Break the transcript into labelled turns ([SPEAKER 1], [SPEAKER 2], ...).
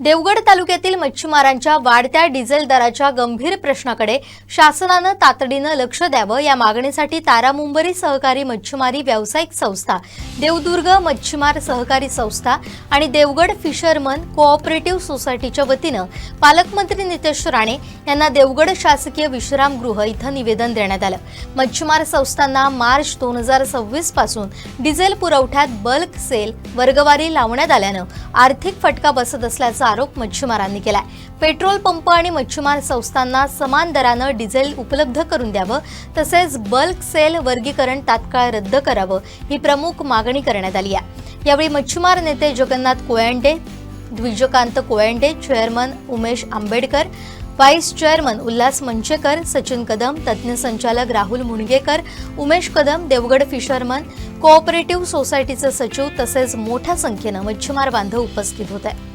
[SPEAKER 1] देवगड तालुक्यातील मच्छीमारांच्या वाढत्या डिझेल दराच्या गंभीर प्रश्नाकडे शासनाने तातडीने लक्ष द्यावं या मागणीसाठी तारा मुंबरी सहकारी मच्छीमारी व्यावसायिक संस्था, देवदुर्ग मच्छीमार सहकारी संस्था आणि देवगड फिशरमन कोऑपरेटिव्ह सोसायटीच्या वतीने पालकमंत्री नितेश राणे यांना देवगड शासकीय विश्रामगृह इथं निवेदन देण्यात आलं। मच्छीमार संस्थांना मार्च 2026 पासून डिझेल पुरवठ्यात बल्क सेल वर्गवारी लावण्यात आल्याने आर्थिक फटका बसत असल्याचा आरोप मच्छीमारांनी केलाय। पेट्रोल पंप आणि मच्छीमार संस्थांना समान दराने डिझेल उपलब्ध करून द्यावं तसेच बल्क सेल वर्गीकरण तात्काळ रद्द करावं ही प्रमुख मागणी करण्यात आली आहे। यावेळी मच्छीमार नेते Jagannath Koyande, Dwijkant Koyande, chairman Umesh Ambedkar, vice chairman Ulhas Manchekar, Sachin Kadam, तज्ञ संचालक राहुल मुणगेकर, उमेश कदम, देवगड फिशरमन कोऑपरेटिव्ह सोसायटीचे सचिव तसेच मोठ्या संख्येने मच्छीमार बांधव उपस्थित होते।